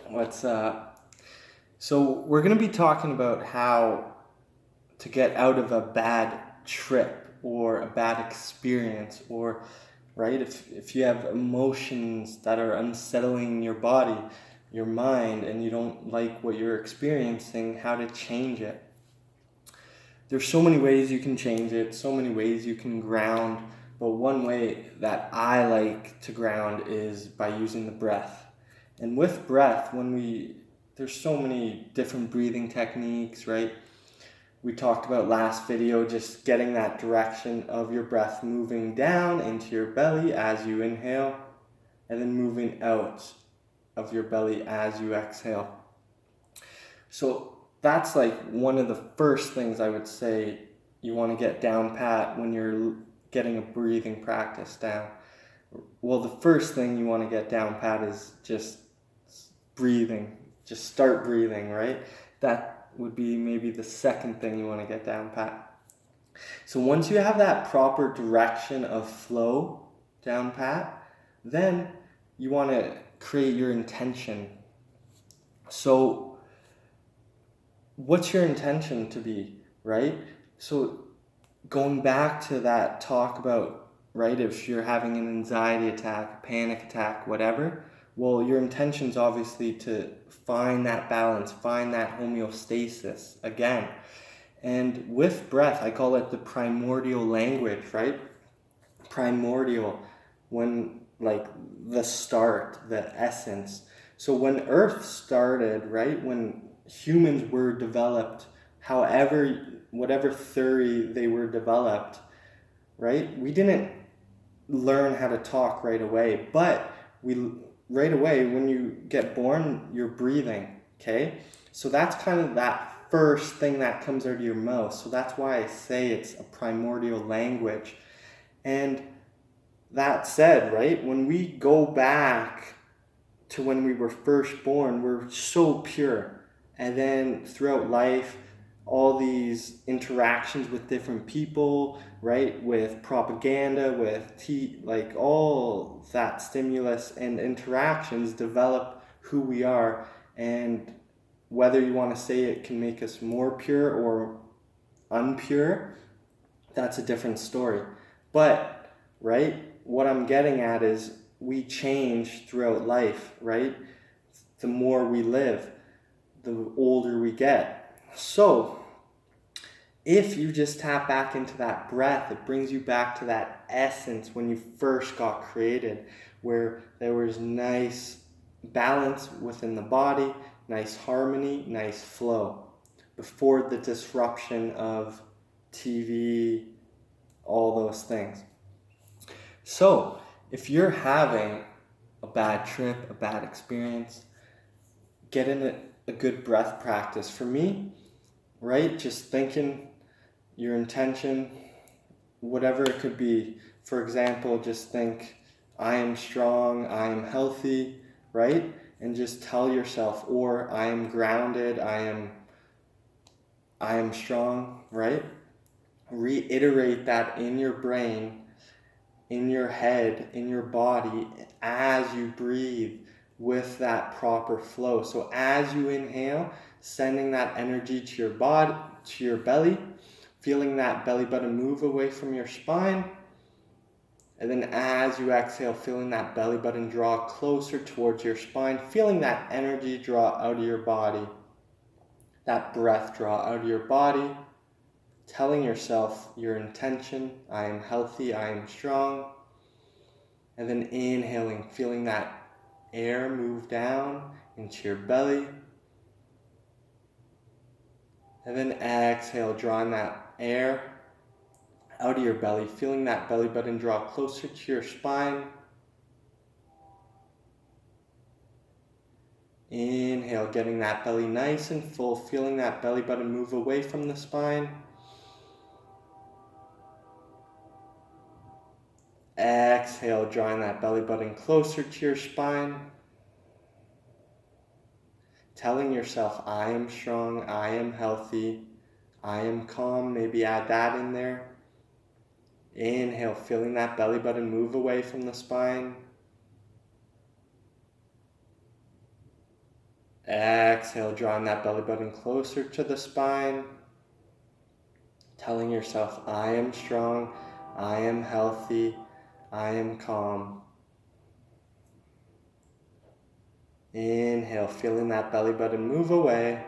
What's So we're going to be talking about how to get out of a bad trip or a bad experience, or right, if you have emotions that are unsettling your body, your mind, and you don't like what you're experiencing, how to change it. There's so many ways you can change it, so many ways you can ground, but one way that I like to ground is by using the breath. And with breath, there's so many different breathing techniques, right? We talked about last video, just getting that direction of your breath moving down into your belly as you inhale, and then moving out of your belly as you exhale. So that's like one of the first things I would say you want to get down pat when you're getting a breathing practice down. Well, the first thing you want to get down pat is just breathing. Just start breathing, right? That would be maybe the second thing you want to get down pat. So once you have that proper direction of flow down pat, then you want to create your intention. So what's your intention to be, right? So going back to that talk about, right, if you're having an anxiety attack, panic attack, whatever, well, your intention's obviously to find that balance, find that homeostasis again. And with breath, I call it the primordial language, right? Primordial, when like the start, the essence. So when Earth started, right, when humans were developed, however, whatever theory they were developed, right, we didn't learn how to talk right away, but we right away when you get born, you're breathing, okay? So that's kind of that first thing that comes out of your mouth. So that's why I say it's a primordial language. And that said, right, when we go back to when we were first born, we're so pure. And then throughout life, all these interactions with different people, right, with propaganda, like all that stimulus and interactions develop who we are. And whether you want to say it can make us more pure or unpure, that's a different story. But, right, what I'm getting at is we change throughout life, right? The more we live, the older we get. So, if you just tap back into that breath, it brings you back to that essence when you first got created, where there was nice balance within the body, nice harmony, nice flow, before the disruption of TV, all those things. So, if you're having a bad trip, a bad experience, get in a good breath practice. For me, right, just thinking your intention, whatever it could be. For example, just think, I am strong, I am healthy, right? And just tell yourself, or I am grounded, I am strong, right? Reiterate that in your brain, in your head, in your body, as you breathe with that proper flow. So as you inhale, sending that energy to your body, to your belly, feeling that belly button move away from your spine. And then as you exhale, feeling that belly button draw closer towards your spine, feeling that energy draw out of your body, that breath draw out of your body, telling yourself your intention, I am healthy, I am strong. And then inhaling, feeling that air move down into your belly. And then exhale, drawing that air out of your belly, feeling that belly button draw closer to your spine. Inhale, getting that belly nice and full, feeling that belly button move away from the spine. Exhale, drawing that belly button closer to your spine. Telling yourself, I am strong, I am healthy, I am calm. Maybe add that in there. Inhale, feeling that belly button move away from the spine. Exhale, drawing that belly button closer to the spine. Telling yourself, I am strong, I am healthy, I am calm. Inhale, feeling that belly button move away.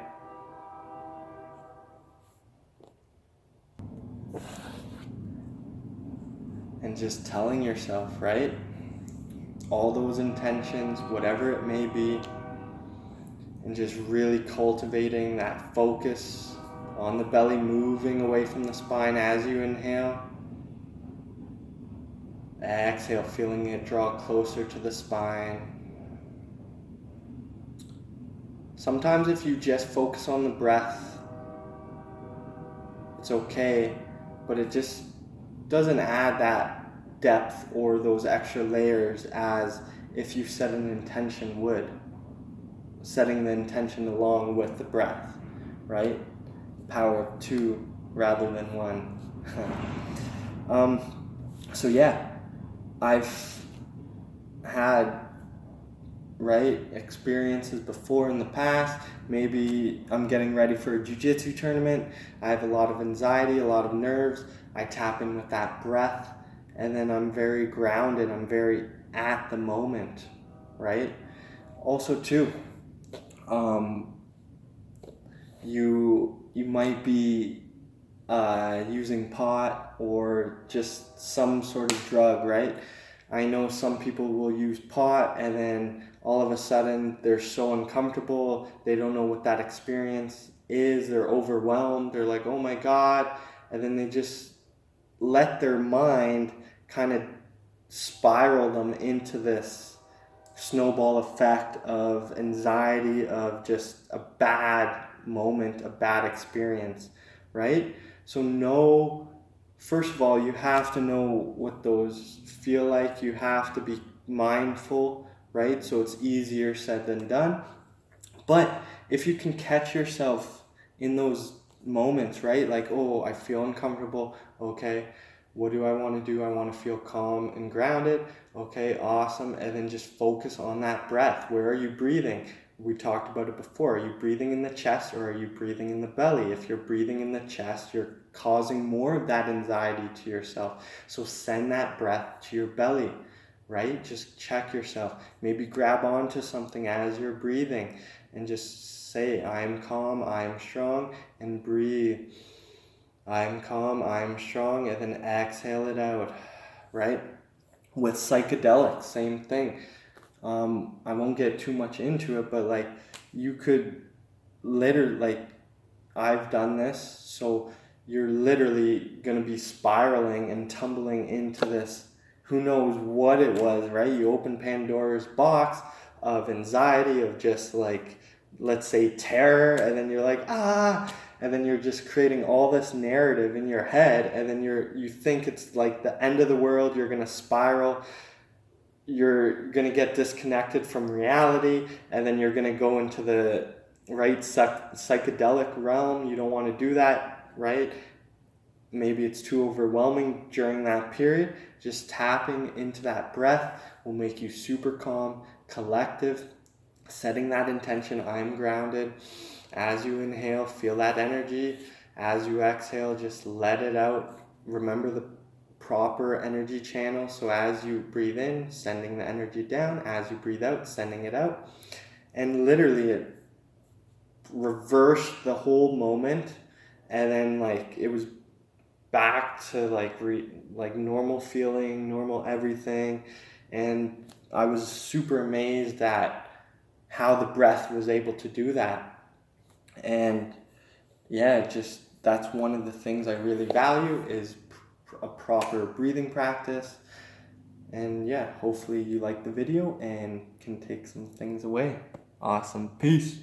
And just telling yourself, right? All those intentions, whatever it may be, and just really cultivating that focus on the belly, moving away from the spine as you inhale. Exhale, feeling it draw closer to the spine. Sometimes if you just focus on the breath, it's okay, but it just doesn't add that depth or those extra layers as if you set an intention would. Setting the intention along with the breath, right? Power of two rather than one. So yeah, I've had experiences before in the past. Maybe I'm getting ready for a jiu-jitsu tournament. I have a lot of anxiety, a lot of nerves. I tap in with that breath, and then I'm very grounded. I'm very at the moment, right? Also too, you might be using pot or just some sort of drug, right? I know some people will use pot and then all of a sudden they're so uncomfortable, they don't know what that experience is, they're overwhelmed, they're like, oh my God, and then they just let their mind kind of spiral them into this snowball effect of anxiety, of just a bad moment, a bad experience, right? So first of all, you have to know what those feel like. You have to be mindful, right? So it's easier said than done. But if you can catch yourself in those moments, right? Like, oh, I feel uncomfortable. Okay, what do I want to do? I want to feel calm and grounded. Okay, awesome. And then just focus on that breath. Where are you breathing? We talked about it before. Are you breathing in the chest or are you breathing in the belly? If you're breathing in the chest, you're causing more of that anxiety to yourself. So send that breath to your belly, right? Just check yourself. Maybe grab onto something as you're breathing and just say, I'm calm, I'm strong, and breathe. I'm calm, I'm strong, and then exhale it out, right? With psychedelics, same thing. I won't get too much into it, but like you could literally, like I've done this, so you're literally gonna be spiraling and tumbling into this, who knows what it was, right? You open Pandora's box of anxiety, of just like, let's say terror, and then you're like, and then you're just creating all this narrative in your head, and then you think it's like the end of the world, you're gonna spiral, you're gonna get disconnected from reality, and then you're gonna go into the psychedelic realm. You don't want to do that, right? Maybe it's too overwhelming during that period. Just tapping into that breath will make you super calm, collective, setting that intention, I'm grounded. As you inhale, feel that energy. As you exhale, just let it out. Remember the proper energy channel. So as you breathe in, sending the energy down. As you breathe out, sending it out. And literally it reversed the whole moment, and then like it was back to like normal feeling, normal everything. And I was super amazed at how the breath was able to do that. And yeah, just that's one of the things I really value is a proper breathing practice. And yeah, hopefully you like the video and can take some things away. Awesome. Peace.